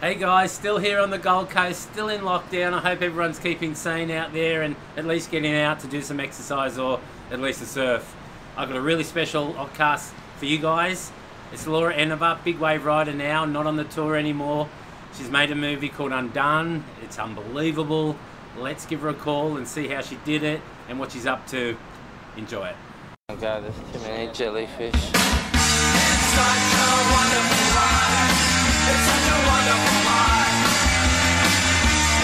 Hey guys, still here on the Gold Coast, still in lockdown. I hope everyone's keeping sane out there and at least getting out to do some exercise or at least a surf. I've got a really special Occ-Cast for you guys. It's Laura Enever, big wave rider now, not on the tour anymore. She's made a movie called Undone. It's unbelievable. Let's give her a call and see how she did it and what she's up to. Enjoy it. Oh god, there's too many jellyfish. It's such a wonderful ride. It's such a wonderful ride.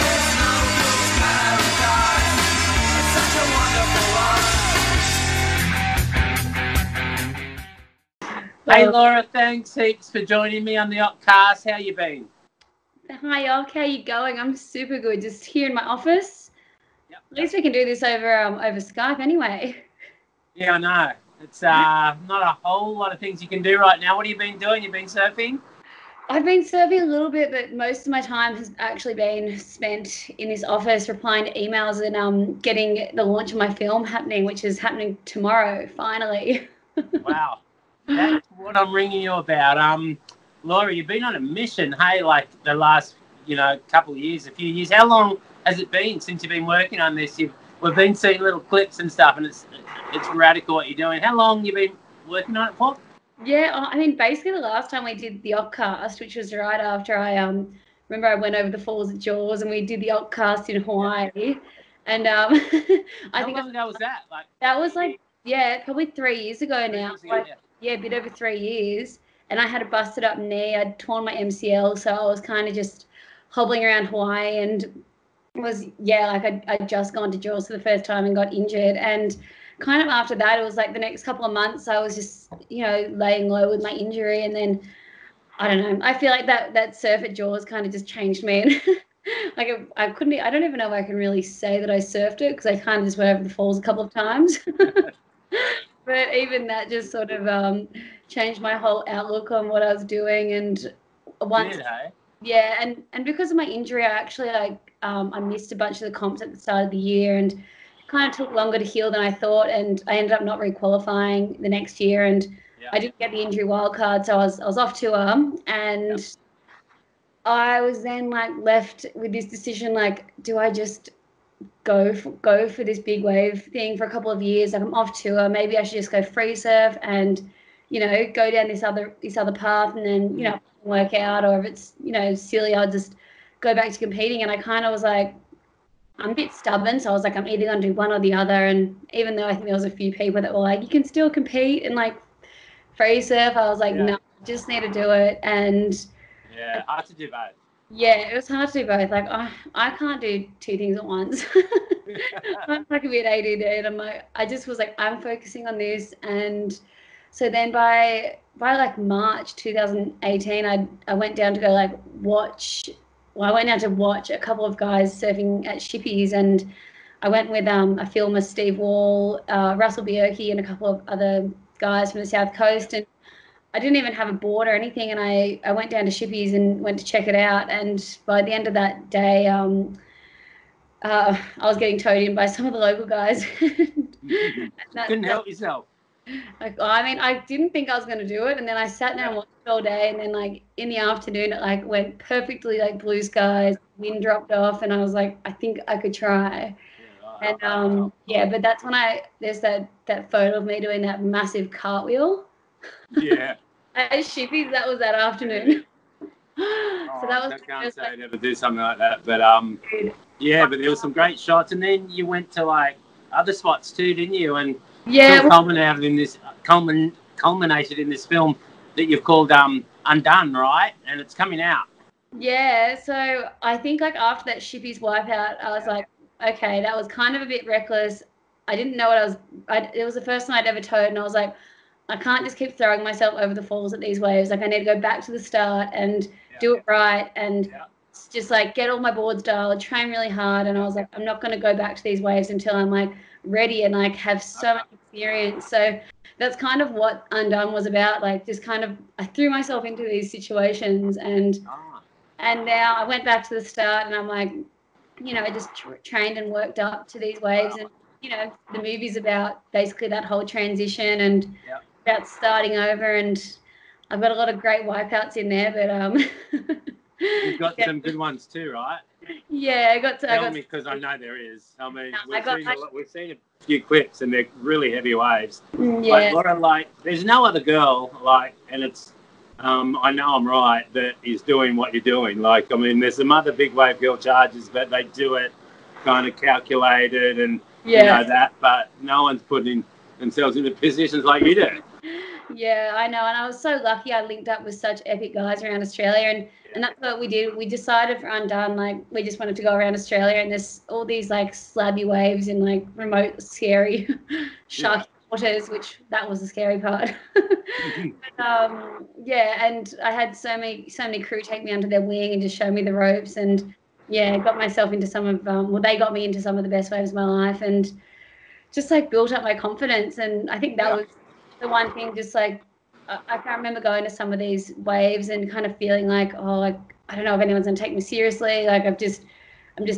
It's no fool's paradise. It's such a wonderful ride. Hey Laura, thanks heaps for joining me on the Occ-Cast. How you been? Hi, Occ. How you going? I'm super good. Just here in my office. Yep. At least we can do this over Skype anyway. Yeah, I know. It's not a whole lot of things you can do right now. What have you been doing? You've been surfing? I've been surfing a little bit, but most of my time has actually been spent in this office replying to emails and getting the launch of my film happening, which is happening tomorrow, finally. Wow. That's what I'm ringing you about. Laura, you've been on a mission, hey, like the last, couple of years, a few years. How long has it been since you've been working on this? We've been seeing little clips and stuff, and it's radical what you're doing. How long have you been working on it for? Yeah, I mean, basically the last time we did the Occ-Cast, which was right after I remember I went over the falls at Jaws and we did the Occ-Cast in Hawaii. And How long ago was that? That was probably 3 years ago now. 3 years ago, yeah. A bit over 3 years. And I had a busted up knee. I'd torn my MCL, so I was kind of just hobbling around Hawaii and I'd just gone to Jaws for the first time and got injured. And kind of after that, it was like the next couple of months I was just, laying low with my injury. And then, I don't know, I feel like that surf at Jaws kind of just changed me. And I don't even know if I can really say that I surfed it because I kind of just went over the falls a couple of times. But even that just sort of changed my whole outlook on what I was doing. And once, and because of my injury, I actually I missed a bunch of the comps at the start of the year and kind of took longer to heal than I thought. And I ended up not re-qualifying the next year, and I didn't get the injury wild card, so I was off tour, and I was then left with this decision, do I just go for this big wave thing for a couple of years? I'm off tour, maybe I should just go free surf and go down this other path and then work out, or if it's silly, I'll just go back to competing. And I kind of was like, I'm a bit stubborn, so I was like, I'm either going to do one or the other. And even though I think there was a few people that were like, you can still compete and free surf, I was like, no, I just need to do it. And hard to do both. Yeah, it was hard to do both. I can't do two things at once. I'm a bit ADD, and I just was like, I'm focusing on this. And so then by March 2018, I went down to go watch. Well, I went down to watch a couple of guys surfing at Shippies, and I went with a filmer, Steve Wall, Russell Bierke, and a couple of other guys from the South Coast. And I didn't even have a board or anything, and I went down to Shippies and went to check it out. And by the end of that day, I was getting towed in by some of the local guys. Couldn't help yourself. I didn't think I was going to do it, and then I sat there and watched it all day, and then in the afternoon it went perfectly, blue skies, wind dropped off, and I was like, I think I could try. And but that's when there's that photo of me doing that massive cartwheel. Yeah. At Shippies, that was that afternoon. So that was. I can't say I'd ever do something like that, but but there were some great shots, and then you went to other spots too, didn't you? And culminated in this film that you've called Undone, right? And it's coming out. Yeah, so I think after that Shippies wipeout, I was like, okay, that was kind of a bit reckless. I didn't know it was the first time I'd ever towed, and I was like, I can't just keep throwing myself over the falls at these waves. I need to go back to the start and do it right and just get all my boards dialed, train really hard. And I was like, I'm not going to go back to these waves until I'm ready and have so much experience. So that's kind of what Undone was about. Just kind of, I threw myself into these situations, and now I went back to the start, and I'm I just trained and worked up to these waves. And the movie's about basically that whole transition and about starting over, and I've got a lot of great wipeouts in there, but You've got some good ones too, right? Yeah, I got. Tell me, because I know there is. I mean, No, we've seen a few clips, and they're really heavy waves. Yeah. Like Laura, like there's no other girl like, and it's. I know I'm right that is doing what you're doing. Like, I mean, there's some other big wave girl charges, but they do it kind of calculated and you know that. But no one's putting themselves into positions like you do. Yeah, I know, and I was so lucky. I linked up with such epic guys around Australia, and that's what we did. We decided for Undone, like we just wanted to go around Australia, and there's all these like slabby waves in like remote, scary, sharky waters, which that was the scary part. Yeah, and I had so many crew take me under their wing and just show me the ropes, and yeah, got myself into some of well, they got me into some of the best waves of my life, and just like built up my confidence. And I think that was the one thing, just like I can remember going to some of these waves and kind of feeling like, oh, like I don't know if anyone's gonna take me seriously. Like I'm just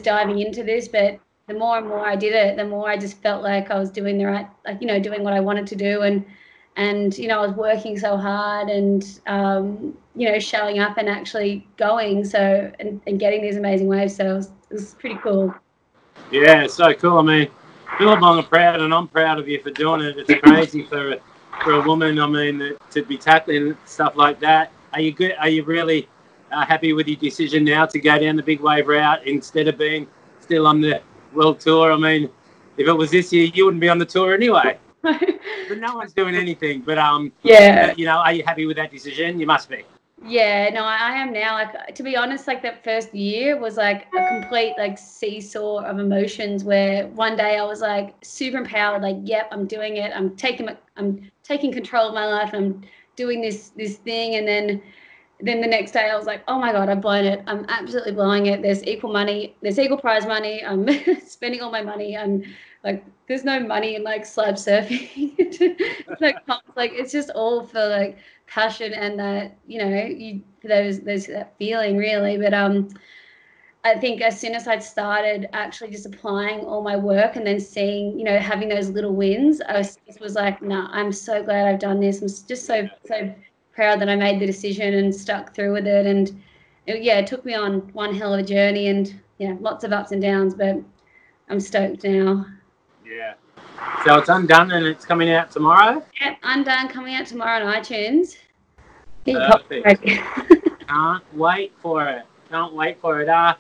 diving into this. But the more and more I did it, the more I just felt like I was doing the right, like, you know, doing what I wanted to do. And you know, I was working so hard and you know, showing up and actually going, so and getting these amazing waves. So it was pretty cool. Yeah, it's so cool. I mean, Billabong are proud, and I'm proud of you for doing it. It's crazy for a woman. I mean, to be tackling stuff like that. Are you good? Are you really happy with your decision now to go down the big wave route instead of being still on the world tour? I mean, if it was this year, you wouldn't be on the tour anyway. But no one's doing anything. But you know, are you happy with that decision? You must be. Yeah, no, I am now. Like, to be honest, like that first year was like a complete like seesaw of emotions, where one day I was like super empowered, like, yep, I'm doing it. I'm taking control of my life. I'm doing this thing. And then the next day I was like, oh my God, I've blown it. I'm absolutely blowing it. There's equal money. There's equal prize money. I'm spending all my money. I'm like, there's no money in like slab surfing. Like it's just all for like passion and that, you know, there's that feeling really. But I think as soon as I'd started actually just applying all my work and then seeing, you know, having those little wins, I was like, no, I'm so glad I've done this. I'm just so proud that I made the decision and stuck through with it. And it took me on one hell of a journey, and lots of ups and downs, but I'm stoked now. Yeah. So it's Undone and it's coming out tomorrow? Yeah, Undone coming out tomorrow on iTunes. Perfect. Can't wait for it. Can't wait for it. I've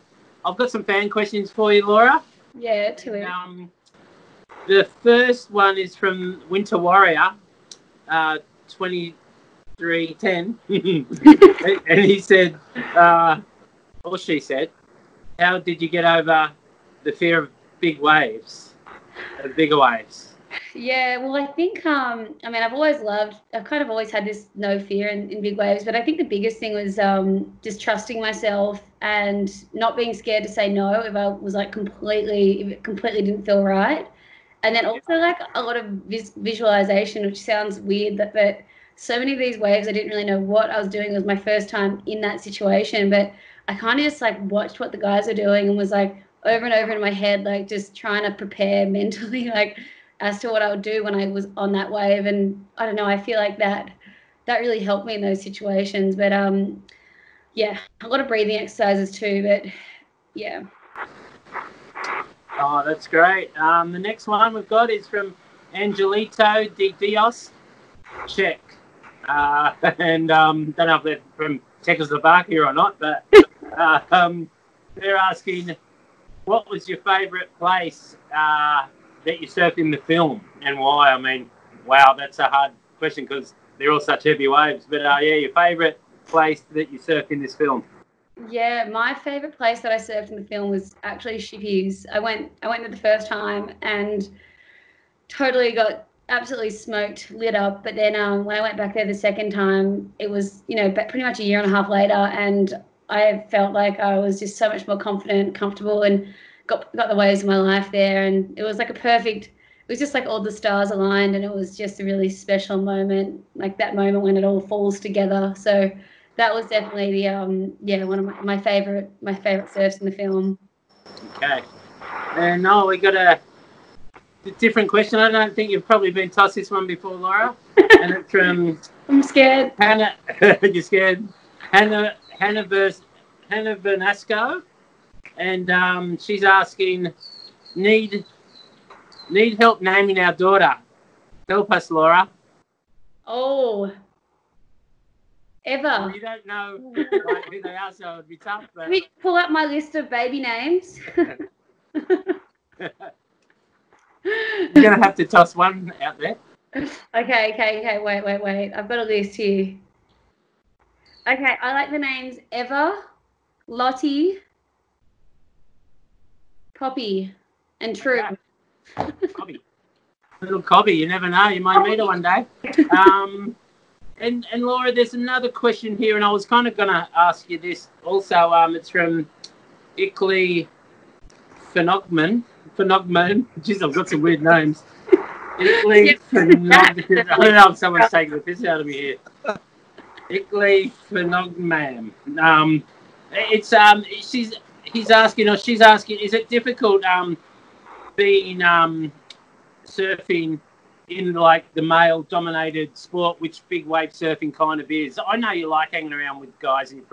got some fan questions for you, Laura. Yeah, to it. The first one is from Winter Warrior, 2310. And he said, or she said, how did you get over the fear of big waves, bigger waves? Yeah, well, I think, I mean, I've kind of always had this no fear in big waves, but I think the biggest thing was just trusting myself and not being scared to say no if I was like if it completely didn't feel right. And then also like a lot of visualization, which sounds weird, but so many of these waves, I didn't really know what I was doing. It was my first time in that situation, but I kind of just like watched what the guys were doing and was like over and over in my head, like just trying to prepare mentally, like as to what I would do when I was on that wave. And I don't know, I feel like that really helped me in those situations. But yeah, a lot of breathing exercises too, but yeah. Oh, that's great. The next one we've got is from Angelito de Dios, Czech. And don't know if they're from Czechoslovakia or not, but they're asking, what was your favourite place that you surfed in the film and why? I mean, wow, that's a hard question because they're all such heavy waves. But your favourite place that you surfed in this film? Yeah, my favourite place that I surfed in the film was actually Shippies. I went there the first time and totally got absolutely smoked, lit up. But then when I went back there the second time, it was, you know, pretty much a year and a half later, and I felt like I was just so much more confident, comfortable, and got the waves of my life there. And it was like it was just like all the stars aligned, and it was just a really special moment, like that moment when it all falls together. So that was definitely the one of my favorite surfs in the film. Okay. And now we got a different question. I don't think you've probably been tossed this one before, Laura. And it's from I'm scared. Hannah. You're scared. Hannah versus Hannah Bernasco, and she's asking, need help naming our daughter. Help us, Laura. Oh, Well, Ever. you don't know like, who they are, so it'd be tough. But Let me pull up my list of baby names. you're gonna have to toss one out there. Okay. Wait. I've got a list here. Okay, I like the names Eva, Lottie, Poppy, and True. Cobby. Little Cobby, you never know. You might meet her one day. And Laura, there's another question here, and I was kind of going to ask you this also. It's from Ickley Phenogman. Jeez, I've got some weird names. Ickley Phenogman. I don't know if someone's taking the piss out of me here. Ickley Phenogman. She's asking, is it difficult being surfing in like the male-dominated sport, which big wave surfing kind of is? I know you like hanging around with guys, and you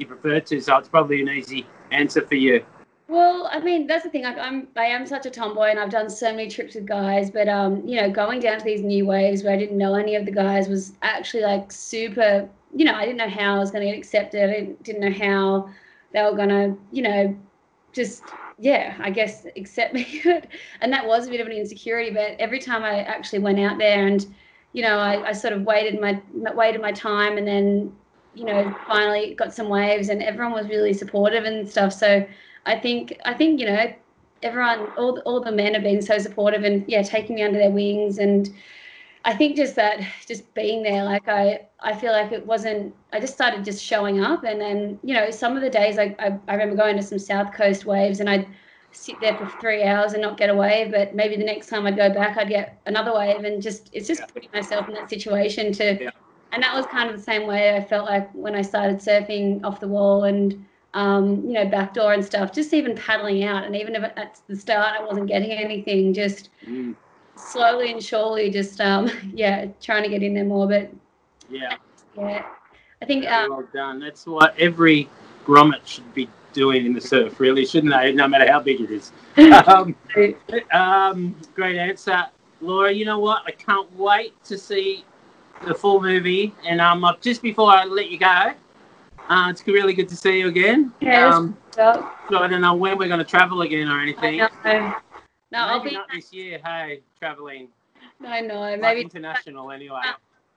prefer to, so it's probably an easy answer for you. Well, I mean, that's the thing. Like, I am such a tomboy, and I've done so many trips with guys. But going down to these new waves where I didn't know any of the guys was actually like super. I didn't know how I was going to get accepted. I didn't know how they were going to, just I guess accept me. And that was a bit of an insecurity. But every time I actually went out there, and I sort of waited my time, and then finally got some waves, and everyone was really supportive and stuff. So I think everyone, all the men have been so supportive and taking me under their wings. And I think just being there, like I feel like it wasn't, I just started just showing up. And then some of the days I remember going to some South Coast waves, and I'd sit there for 3 hours and not get a wave, but maybe the next time I'd go back I'd get another wave. And it's just putting myself in that situation and that was kind of the same way I felt like when I started surfing off the wall and backdoor and stuff, just even paddling out. And even if at the start I wasn't getting anything, just slowly and surely just trying to get in there more. But I think very well done. That's what every grommet should be doing in the surf, really, shouldn't they? No matter how big it is. Great answer, Laura. You know what? I can't wait to see the full movie. And just before I let you go, it's really good to see you again. So I don't know when we're going to travel again or anything. No, I'll be not this year. Hey, traveling. I know, like maybe international anyway.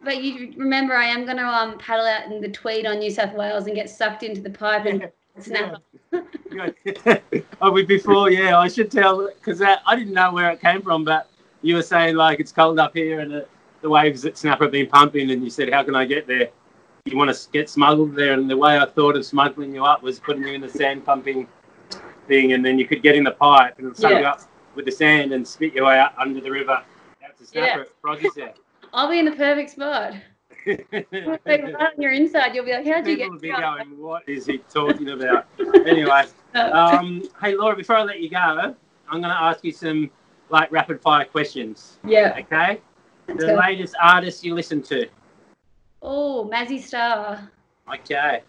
But you remember, I am going to paddle out in the Tweed on New South Wales and get sucked into the pipe and snap. Before, I should tell, because I didn't know where it came from, but you were saying like it's cold up here and the waves at Snapper have been pumping, and you said, how can I get there? You want to get smuggled there, and the way I thought of smuggling you up was putting you in the sand pumping thing, and then you could get in the pipe and suck you up with the sand and spit you out under the river out to Snapper at Froggy's there. I'll be in the perfect spot. Right on your inside, you'll be like, how'd you get? People will be going, what is he talking about? Anyway, hey Laura, before I let you go, I'm going to ask you some like rapid fire questions. Yeah. Okay. The latest artist you listen to? Oh, Mazzy Star. Okay.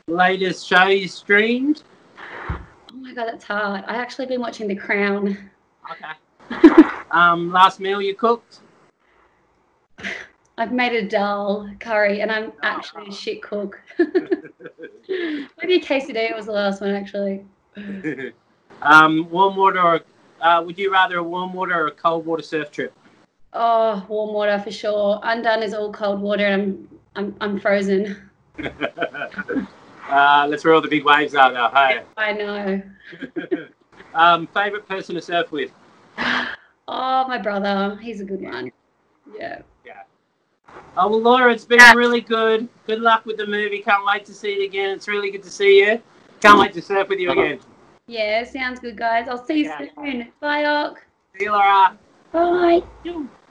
Latest show you streamed? Oh my God, that's hard. I actually been watching The Crown. Okay. Last meal you cooked? I've made a dal curry, and I'm actually a shit cook. Maybe a quesadilla was the last one, actually. Warm water or would you rather a warm water or a cold water surf trip? Oh, warm water for sure. Undone is all cold water, and I'm frozen. That's where all the big waves are, though. Hey. I know. Favorite person to surf with? Oh, my brother. He's a good one. Yeah. Oh, well, Laura, it's been really good. Good luck with the movie. Can't wait to see it again. It's really good to see you. Can't wait to surf with you again. Yeah, sounds good, guys. I'll see you soon. Bye, Oc. See you, Laura. Bye.